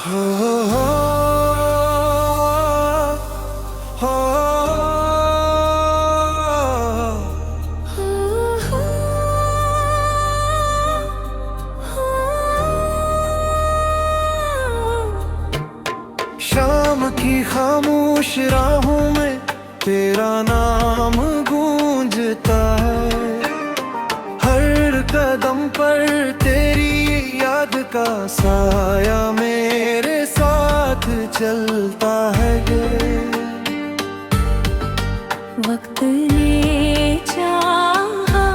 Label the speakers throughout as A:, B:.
A: हो हो हो शाम की खामोश राहों में तेरा नाम गूंजता है। हर कदम पर तेरी याद का साया मेरे साथ चलता है।
B: वक्त ने चाहा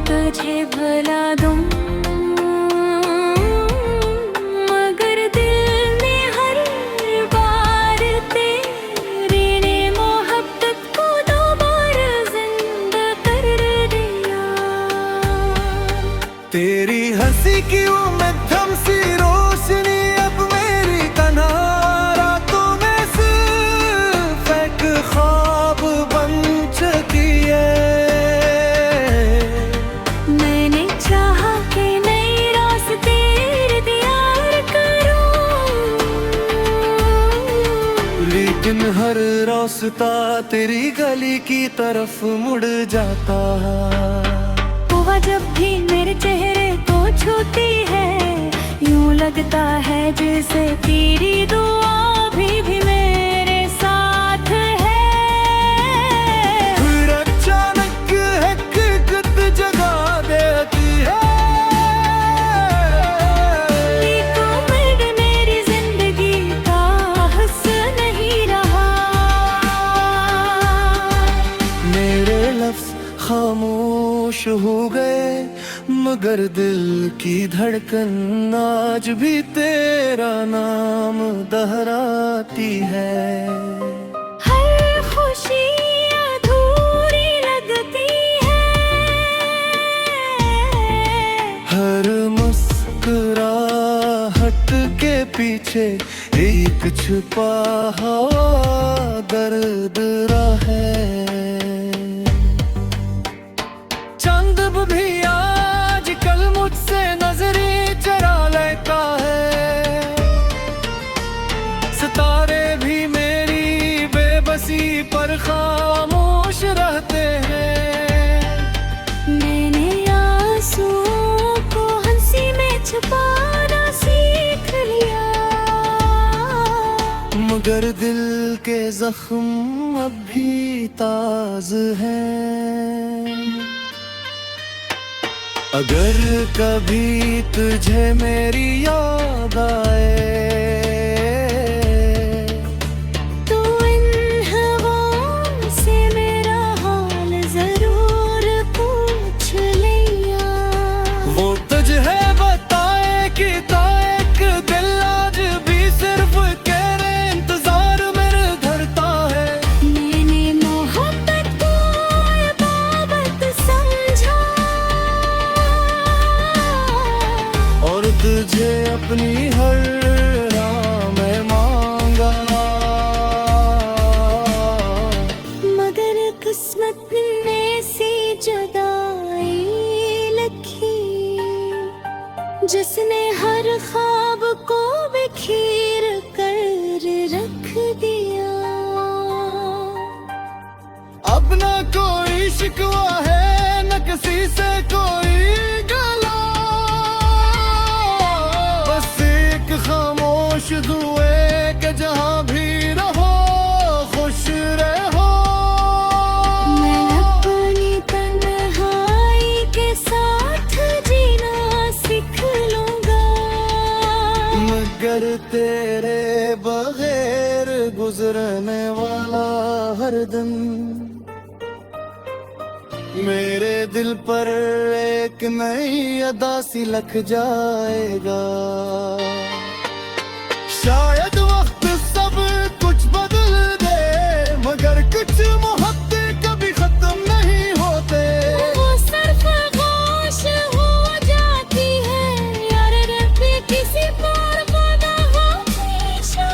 B: तुझे भला दूं, मगर दिल ने हर बार तेरे ने मोहब्बत को दोबारा जिंदा कर दिया।
A: तेरी हंसी की वो मध्यम सी रोशनी अब मेरी तन्हा रातों में सिर्फ एक ख्वाब बन चुकी है।
B: मैंने चाहा कि नए रास्ते इख्तियार करूं,
A: लेकिन हर रास्ता तेरी गली की तरफ मुड़ जाता है।
B: हुआ जब भी मेरे चेहरे को छूती है, यूं लगता है जैसे तेरी दुआ भी मेरे साथ है।
A: फिर अचानक हकीकत जगा देती है।
B: एक उम्र मेरी जिंदगी का हिस्सा नहीं रहा।
A: मेरे लफ्ज खामोश हो गए, मगर दिल की धड़कन आज भी तेरा नाम दोहराती है।
B: हर खुशी अधूरी लगती है,
A: हर मुस्कुराहट के पीछे एक छुपा हुआ दर्द है। चंद भी आजकल मुझसे नजरें चरा लेता है। सितारे भी मेरी बेबसी पर खामोश रहते हैं।
B: मैंने आंसुओं को हंसी में छुपाना सीख लिया,
A: मगर दिल के जख्म अब भी ताज हैं। अगर कभी तुझे मेरी याद आए,
B: तो इन हवाओं से मेरा हाल जरूर पूछ लिया।
A: वो तुझे बताए कि एक दिल आज भी सिर्फ तेरे इंतजार में धरता है।
B: मैंने मोहब्बत को इबादत समझा,
A: और तुझे अपनी हर राह में मांगा,
B: मगर किस्मत ने सी जुदाई लिखी, जिसने हर ख्वाब को बिखेर कर रख दिया।
A: अब ना कोई शिकवा है न किसी से कोई गला, बस एक खामोश दुए के जहां भी रहो खुश रहो।
B: मैं अपनी तन्हाई के साथ जीना सीख लूंगा,
A: मगर तेरे बगैर गुजरने वाला हर दिन मेरे दिल पर एक नई अदा सी लख जाएगा। शायद वक्त सब कुछ बदल दे, मगर कुछ मोहब्बतें कभी खत्म नहीं होते।
B: वो सिर्फ खामोश हो जाती है, यार रब्बे किसी पर वादा हमेशा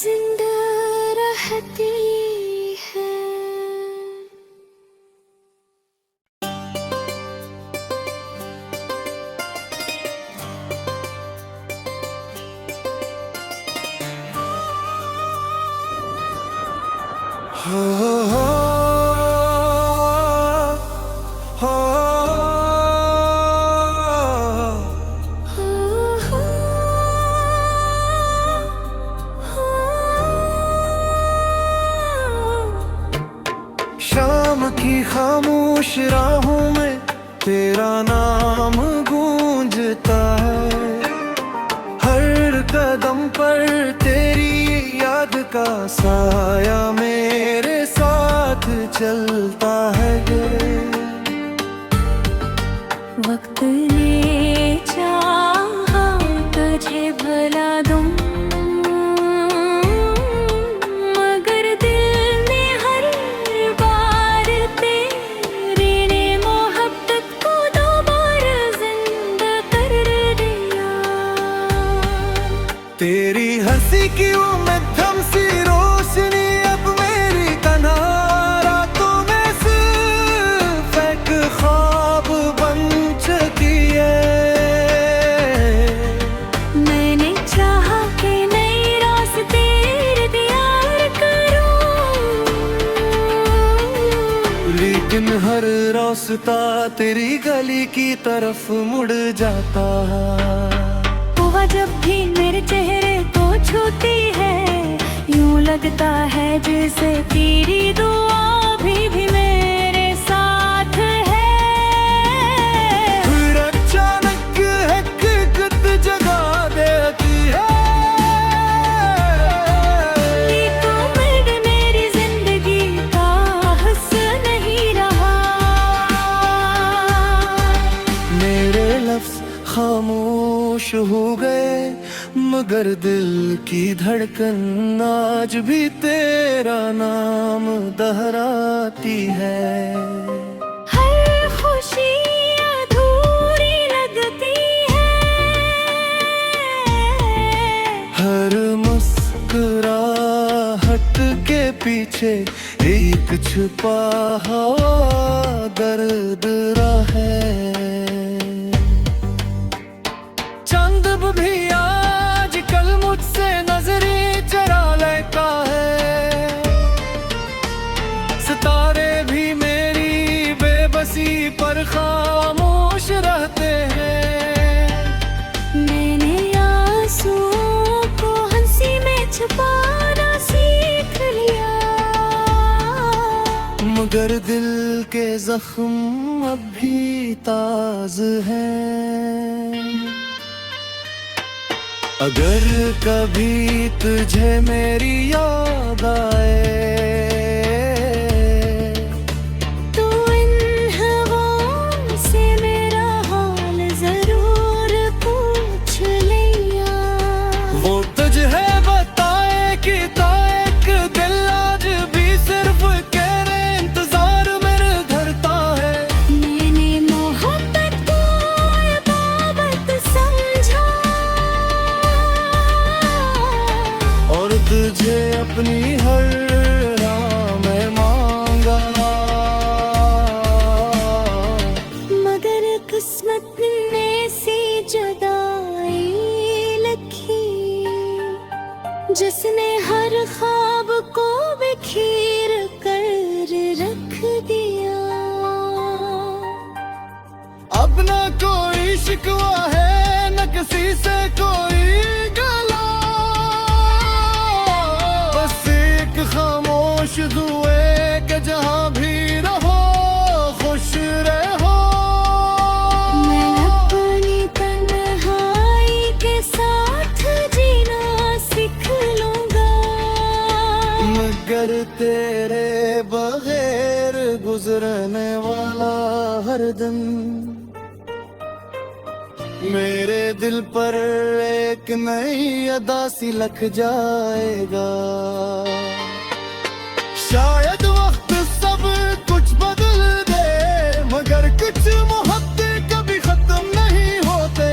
B: जिंदा रहती है।
A: हो हो हो शाम की खामोश राहों में तेरा नाम गूंजता है, हर कदम पर तेरी याद का साया मेरे साथ चलता है।
B: वक्त ने चाहा तुझे भला दूं, मगर दिल ने हर बार तेरी ने मोहब्बत को दोबारा जिंदा कर दिया।
A: तेरी हंसी की उम्मीद सी रोशनी अब मेरी कन्हा, रातों में सिर्फ एक ख्वाब बन चुकी है।
B: मैंने चाहा कि नए रास्ते तैयार करूं,
A: लेकिन हर रास्ता तेरी गली की तरफ मुड़ जाता।
B: हुआ जब भी मेरे चेहरे को छूती है, यूं लगता है जैसे तेरी दुआ भी मेरे साथ है।
A: फिर अचानक हकीकत जगा देती है,
B: तो मेरी जिंदगी का हिस्सा नहीं रहा।
A: मेरे लफ्ज खामोश हो गए, मगर दिल की धड़कन आज भी तेरा नाम दोहराती है।
B: हर खुशी अधूरी लगती है,
A: हर मुस्कुराहट के पीछे एक छुपा हुआ दर्द है। चंद भी आज कल मुझसे नजरें चरा लेता है, सितारे भी मेरी बेबसी पर खामोश रहते हैं।
B: मैंने आंसुओं को हंसी में छुपाना सीख लिया,
A: मगर दिल के जख्म अब भी ताज हैं। अगर कभी तुझे मेरी याद आए,
B: तो इन हवाओं से मेरा हाल जरूर पूछ लिया।
A: वो तुझे बताए कि एक दिल आज भी सिर्फ तेरे इंतजार में धरता है।
B: मैंने मोहब्बत को इबादत समझा,
A: और तुझे अपनी हर राह में मांगा,
B: मगर किस्मत ने सी जुदाई लिखी, जिसने हर ख्वाब को बिखेर कर रख दिया।
A: अब न कोई शिकवा है, न किसी से कोई गला, बस एक खामोश दुए के जहां भी रहो खुश रहो।
B: मैं अपनी तन्हाई के साथ जीना सीख लूंगा,
A: मगर तेरे बगैर गुजरने वाला हर दिन मेरे दिल पर एक नई अदा सी लग जाएगा। शायद वक्त सब कुछ बदल दे, मगर कुछ मोहब्बतें कभी खत्म नहीं होते।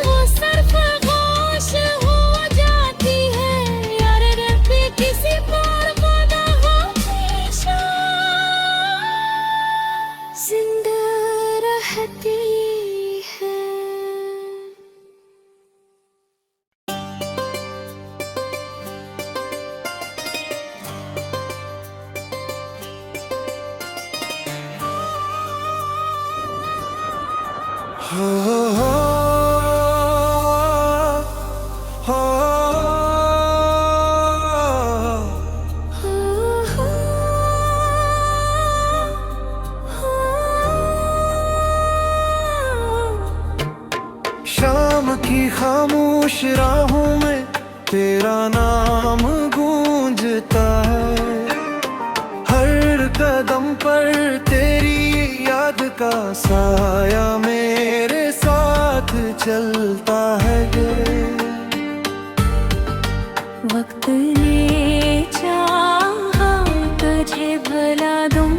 B: वो सिर्फ खामोश हो जाती है, यार रब्बी किसी पर खुदा हमेशा जिंदा रहती है।
A: हो हो हो शाम की खामोश राहों में तेरा नाम गूंजता है, हर कदम पर तेरी याद का साया मेरे साथ चलता है।
B: वक्त ने चाहा तुझे भला दूं,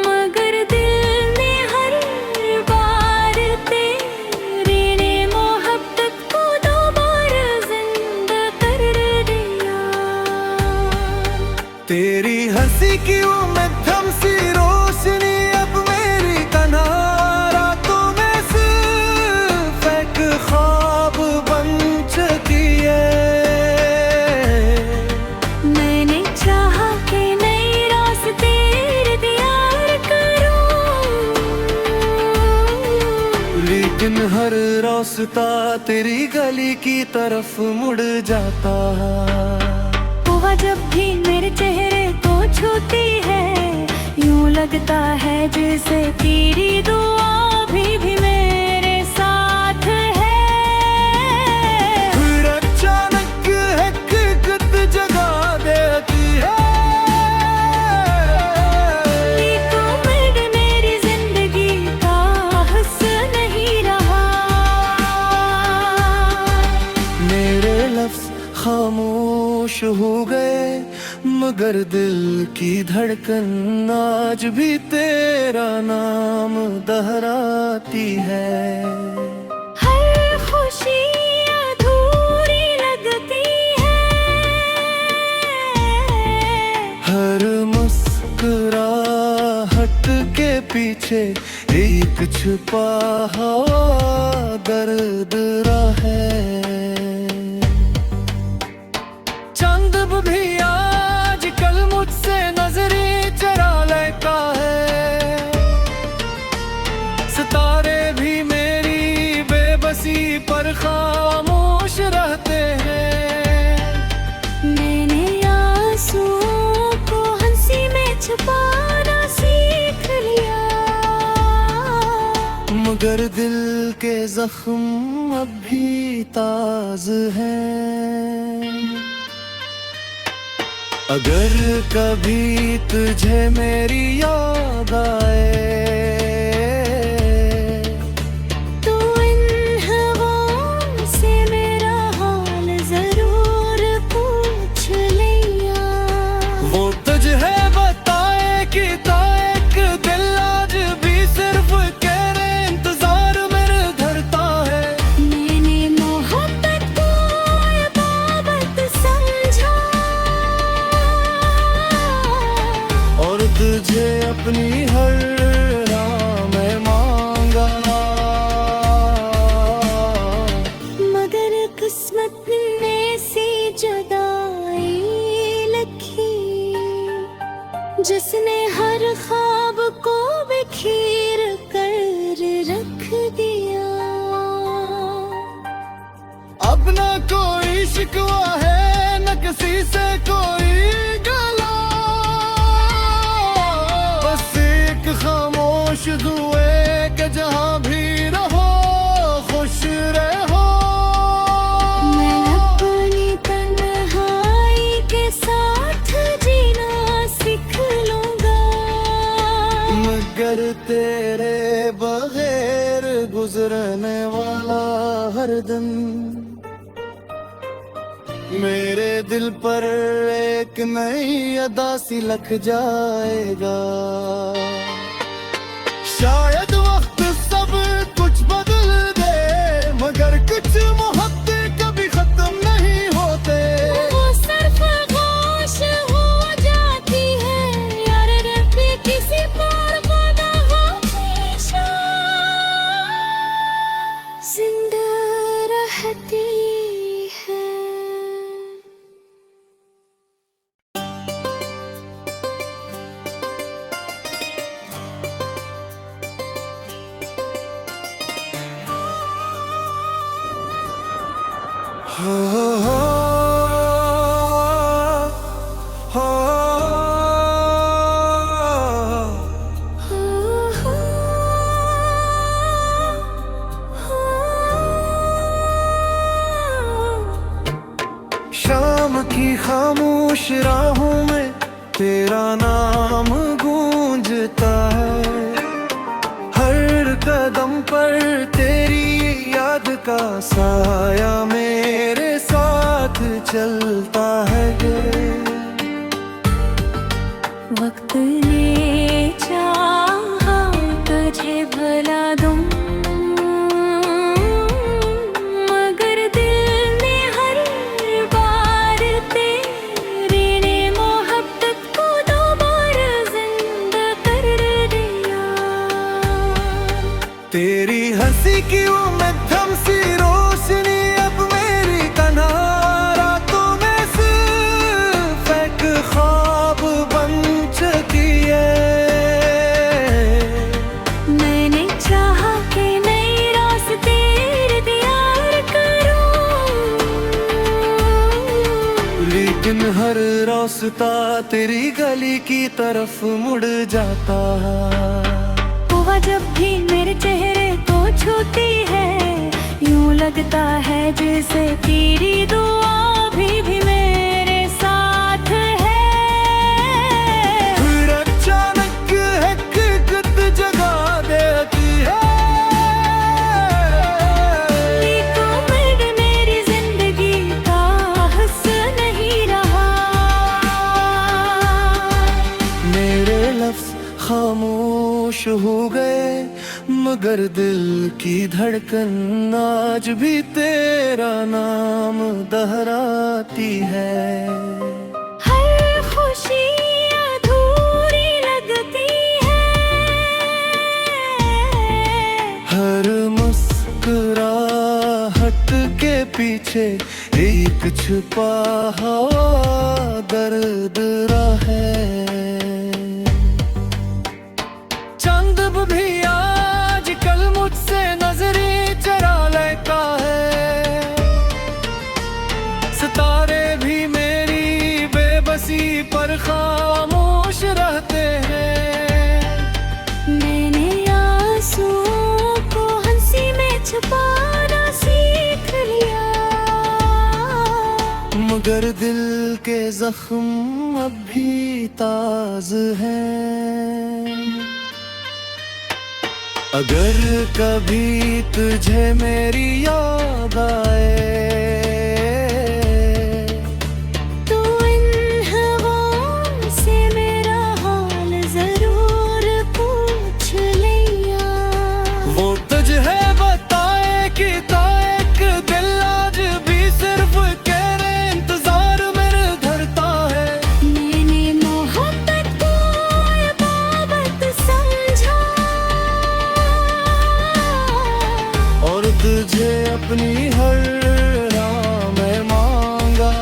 B: मगर दिल ने हर बार तेरे ने मोहब्बत को दोबारा जिंदा कर दिया।
A: तेरी हंसी की वो मध्यम सी रोशनी अब मेरी तन्हा रातों में सिर्फ एक ख्वाब बन चुकी है।
B: मैंने चाहा कि नए रास्ते तैयार करूं,
A: लेकिन हर रास्ता तेरी गली की तरफ मुड़ जाता।
B: हुआ जब भी मेरे चेहरे को छूती है, यूं लगता है जैसे तेरी दुआ भी मेरे साथ है।
A: फिर अचानक हकीकत जगा देती है,
B: ये तो मेरी जिंदगी का हिस्सा नहीं रहा।
A: मेरे लफ्ज खामोश हो गए, मगर दिल की धड़कन आज भी तेरा नाम दोहराती है।
B: हर खुशी अधूरी लगती है,
A: हर मुस्कुराहट के पीछे एक छुपा हुआ दर्द है। चंद भी आजकल मुझसे नजरें चरा लेता है, सितारे भी मेरी बेबसी पर खामोश रहते हैं।
B: मैंने आंसुओं को हंसी में छुपाना सीख लिया,
A: मगर दिल के जख्म अब भी ताज हैं। अगर कभी तुझे मेरी याद आए,
B: तो इन हवाओं से मेरा हाल जरूर पूछ लिया।
A: वो तुझे बताए कि ताक दिल आज भी सिर्फ तेरे इंतजार में धरता है।
B: मैंने मोहब्बत को इबादत समझा,
A: और तुझे अपनी हर राह में मांगा,
B: मगर किस्मत ने सी जुदाई लिखी, जिसने हर ख्वाब को बिखेर कर रख दिया।
A: अब ना कोई शिकवा है न किसी से कोई गला, बस एक खामोश दुए के जहां भी रहो खुश रहो।
B: मैं अपनी तन्हाई के साथ जीना सीख लूंगा,
A: मगर तेरे बगैर गुजरने वाला हर दिन मेरे दिल पर एक नई अदा सी लग जाएगा। शायद वक्त सब कुछ बदल दे, मगर कुछ मोहब्बतें कभी खत्म नहीं होते।
B: वो सिर्फ खामोश हो जाती है, यार रब्बी किसी पर वादा हमेशा जिंदा रहती है।
A: शाम की खामोश राहों में तेरा नाम गूंजता है। हर कदम पर तेरी याद का साया मेरे साथ चलता है।
B: वक्त ने चाहा तुझे भला दूं, मगर दिल ने हर बार तेरे ने मोहब्बत को दोबारा जिंदा कर दिया।
A: तेरी हंसी की वो मध्यम सी रोशनी अब मेरी तन्हा रातों में सिर्फ एक ख्वाब बन चुकी है।
B: मैंने चाहा कि नए रास्ते इख्तियार करूं,
A: लेकिन हर रास्ता तेरी गली की तरफ मुड़ जाता।
B: हुआ जब भी मेरे चेहरे को छूती है, यूं लगता है जैसे तेरी दुआ भी मेरे साथ है।
A: फिर अचानक हकीकत जगा देती है।
B: तो मेरी जिंदगी का हिस्सा नहीं रहा।
A: मेरे लफ्ज खामोश हो गए, मगर दिल की धड़कन आज भी तेरा नाम दोहराती है।
B: हर खुशी अधूरी लगती है,
A: हर मुस्कुराहट के पीछे एक छुपा हुआ दर्द है। चंद भी आज कल मुझसे नजरें चरा लेता है। सितारे भी मेरी बेबसी पर खामोश रहते हैं।
B: मैंने आंसुओं को हंसी में छुपाना सीख लिया,
A: मगर दिल के जख्म अब भी ताज हैं। अगर कभी तुझे मेरी याद आए,
B: तो इन हवाओं से मेरा हाल जरूर पूछ लिया।
A: वो तुझे बताए कि एक दिल आज भी सिर्फ तेरे इंतजार में धरता है।
B: मैंने मोहब्बत को इबादत समझा,
A: और तुझे अपनी हर राह में मांगा,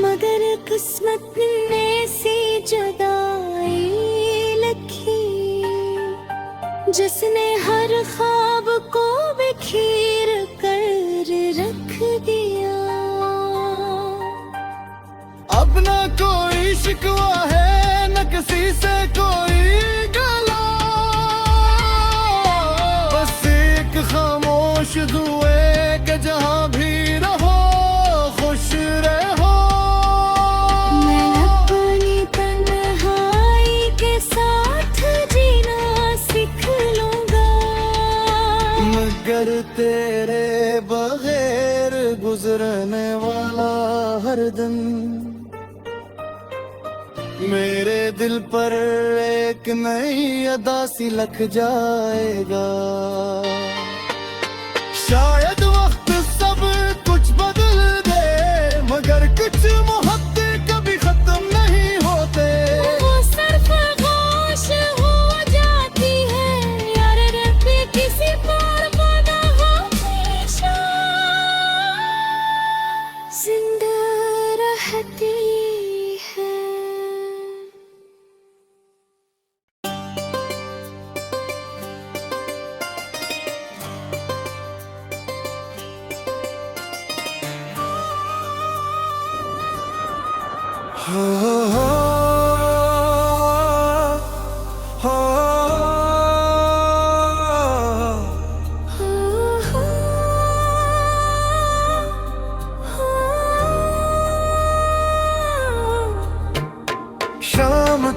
B: मगर किस्मत ने सी जुदाई लिखी, जिसने हर ख्वाब को बिखेर कर रख दिया।
A: अब न कोई शिकवा है न किसी से कोई गला, बस एक खामोश दुए के जहां भी रहो खुश रहो।
B: मैं अपनी तन्हाई के साथ जीना सीख लूंगा,
A: मगर तेरे बगैर गुजरने वाला हर दिन मेरे दिल पर एक नई अदा सी लग जाएगा। शायद वक्त सब कुछ बदल दे, मगर कुछ मोहब्बतें कभी खत्म नहीं होते।
B: वो सिर्फ खामोश हो जाती है, यार रब किसी पर वादा हमेशा जिंदा रहती है।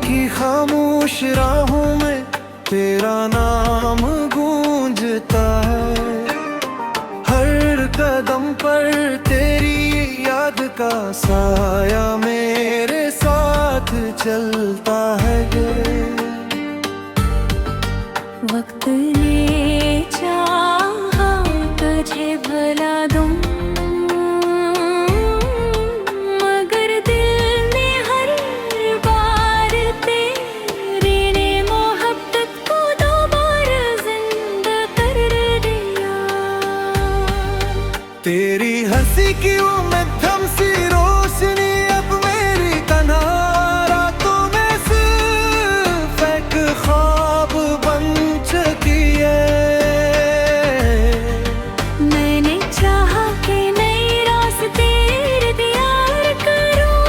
A: की खामोश राहों में तेरा नाम गूंजता है। हर कदम पर तेरी याद का साया मेरे साथ चलता है।
B: वक्त ने चाहा तुझे भुला दूं, मगर दिल ने हर बार तेरी ने मोहब्बत को दोबारा जिंदा कर दिया।
A: तेरी हंसी की वो मध्यम सी रोशनी अब मेरी तन्हा रातों में सिर्फ एक ख्वाब बन चुकी है।
B: मैंने चाहा कि नए रास्ते तैयार करूं,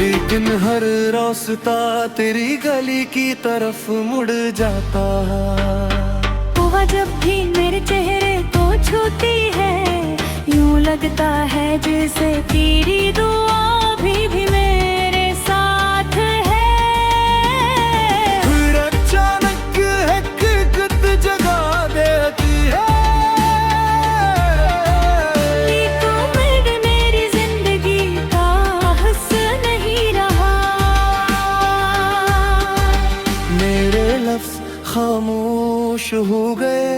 A: लेकिन हर रास्ता तेरी गली की तरफ मुड़ जाता।
B: हुआ जब भी मेरे चेहरे को छूती है, यूं लगता है जैसे तेरी दुआ भी मेरे साथ है।
A: फिर अचानक हकीकत जगा देती है।
B: एक उम्र मेरी जिंदगी का हिस्सा नहीं रहा।
A: मेरे लफ्ज खामोश हो गए,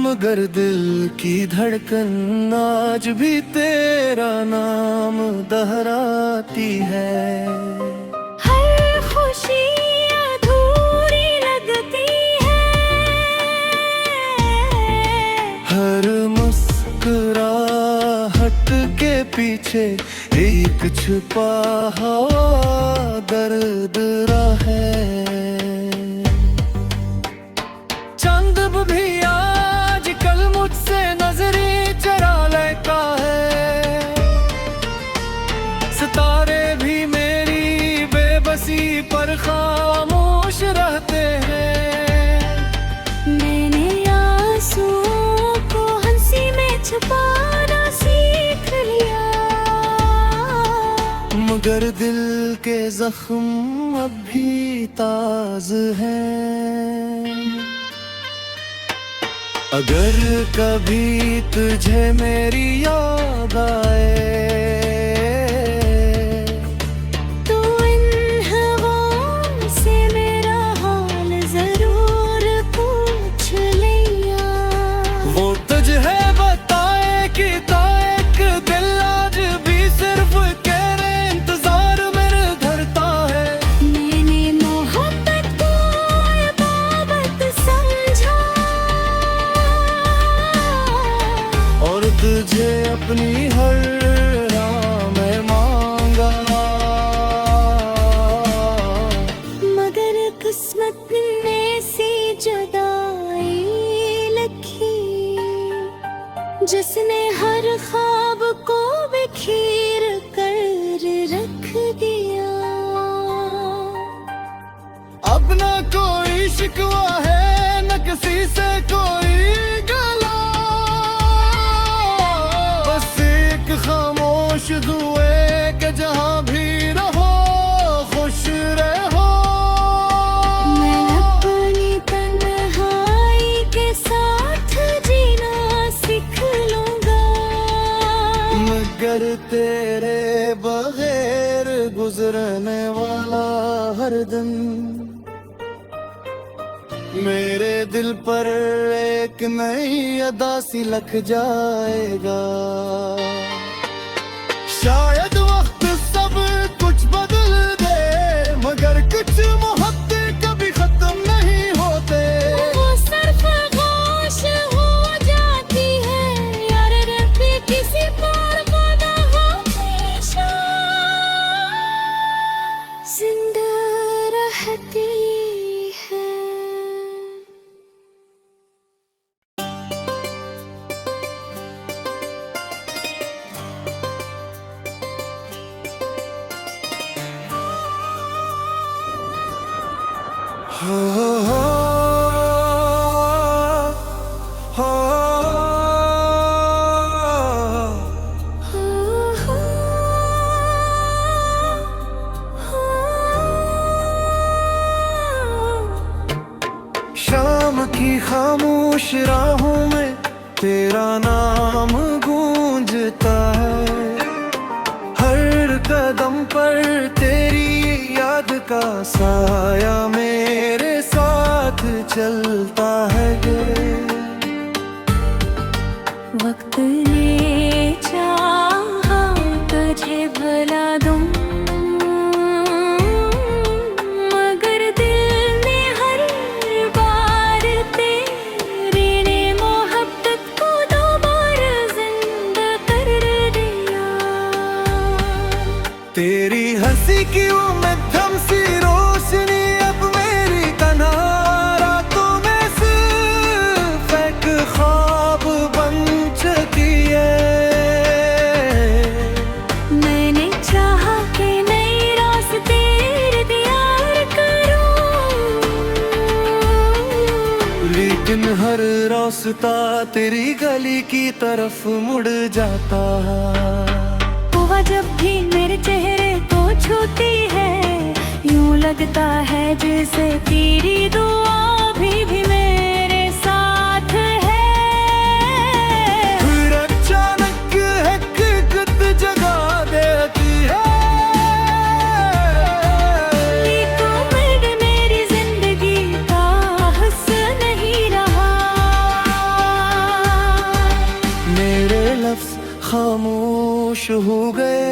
A: मगर दिल की धड़कन आज भी तेरा नाम दोहराती है।
B: हर खुशी अधूरी लगती है,
A: हर मुस्कुराहट के पीछे एक छुपा हुआ दर्द है। चंद भी आज कल मुझसे नजरें चरा लेता है। सितारे भी मेरी बेबसी पर खामोश रहते हैं।
B: मैंने आंसुओं को हंसी में छुपाना सीख लिया,
A: मगर दिल के जख्म अब भी ताज हैं। अगर कभी तुझे मेरी याद आए,
B: तो इन हवाओं से मेरा हाल जरूर पूछ लिया।
A: वो तुझे बताए कि ताक दिल आज भी सिर्फ तेरे इंतजार में धरता है।
B: मैंने मोहब्बत को इबादत समझा,
A: और तुझे अपनी हर राह में मांगा,
B: मगर किस्मत ने सी जुदाई लिखी, जिसने हर ख्वाब को बिखेर कर रख दिया।
A: अब ना कोई शिकवा है न किसी से कोई गला, बस एक खामोश दुए के जहां भी रहो खुश रहो।
B: मैं अपनी तन्हाई के साथ जीना सीख लूंगा,
A: मगर तेरे बगैर गुजरने वाला हर दिन मेरे दिल पर एक नई अदा सी लग जाएगा। शायद वक्त सब कुछ बदल दे, मगर कुछ मोहब्बतें कभी खत्म नहीं होते।
B: वो सिर्फ खामोश हो जाती है, यार रब्बी किसी पर खुदा हमेशा जिंदा रहती है।
A: नाम गूंजता है। हर कदम पर तेरी याद का साया मेरे साथ चलता है।
B: वक्त ने चाहा तुझे भला दूं, मगर दिल ने हर बार तेरे ने मोहब्बत को दोबारा जिंदा कर दिया।
A: तेरी हंसी की वो मध्यम सी रोशनी अब मेरी तन्हा रातों में सिर्फ एक ख्वाब बन चुकी है।
B: मैंने चाहा कि नए रास्ते इख्तियार करूं,
A: लेकिन हर रास्ता तेरी गली की तरफ मुड़ जाता है।
B: हुआ जब भी मेरे चेहरे को छूती है, यूं लगता है जैसे तेरी दुआ भी मेरे साथ है।
A: फिर अचानक हकीकत जगा देती है।
B: तो मेरी जिंदगी का हिस्सा नहीं रहा।
A: मेरे लफ्ज खामोश हो गए,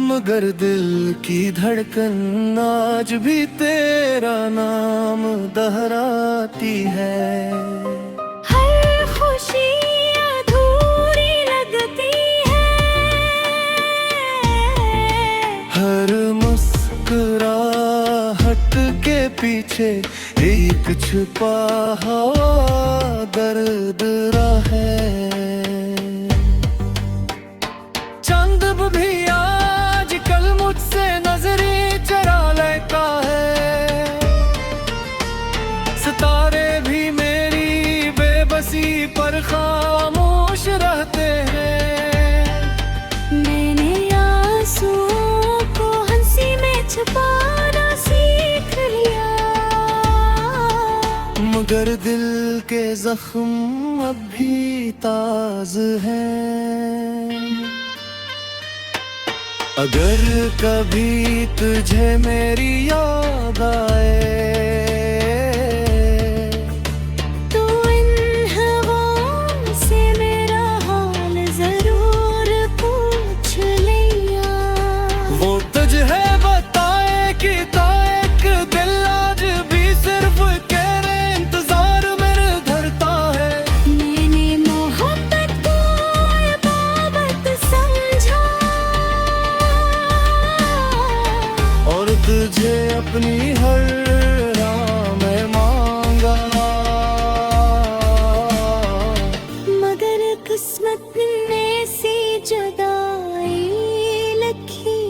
A: मगर दिल की धड़कन आज भी तेरा नाम दोहराती है।
B: हर खुशी अधूरी लगती है,
A: हर मुस्कुराहट के पीछे एक छुपा हुआ दर्द है। चंद भी आजकल मुझसे नजरें चरा लेता है। सितारे भी मेरी बेबसी पर खामोश रहते हैं।
B: मैंने आंसुओं को हंसी में छुपाना सीख लिया,
A: मगर दिल के जख्म अब भी ताज हैं। अगर कभी तुझे मेरी याद आए,
B: तो इन हवाओं से मेरा हाल जरूर पूछ लिया।
A: वो तुझे बताए कि ताक दिल आज भी सिर्फ तेरे इंतजार में धरता है।
B: मैंने मोहब्बत को इबादत समझा,
A: और तुझे अपनी हर राह में मांगा,
B: मगर किस्मत ने सी जुदाई लिखी,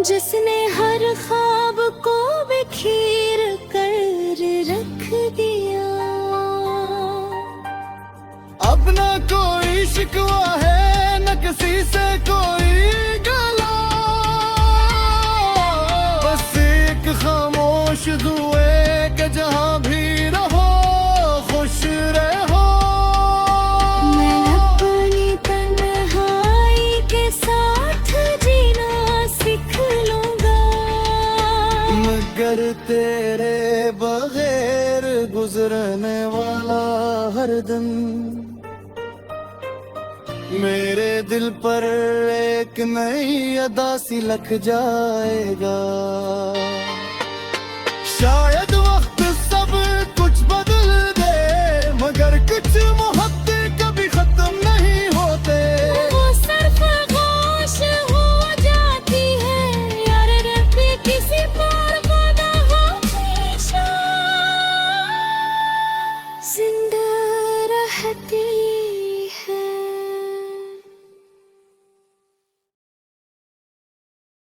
B: जिसने हर ख्वाब को बिखेर कर रख दिया।
A: अब ना कोई शिकवा है न किसी से कोई गला, बस एक खामोश दुए के जहां भी रहो खुश रहो।
B: मैं अपनी तन्हाई के साथ जीना सीख लूंगा,
A: मगर तेरे बगैर गुजरने वाला हर दिन मेरे दिल पर एक नई अदा सी लग जाएगा।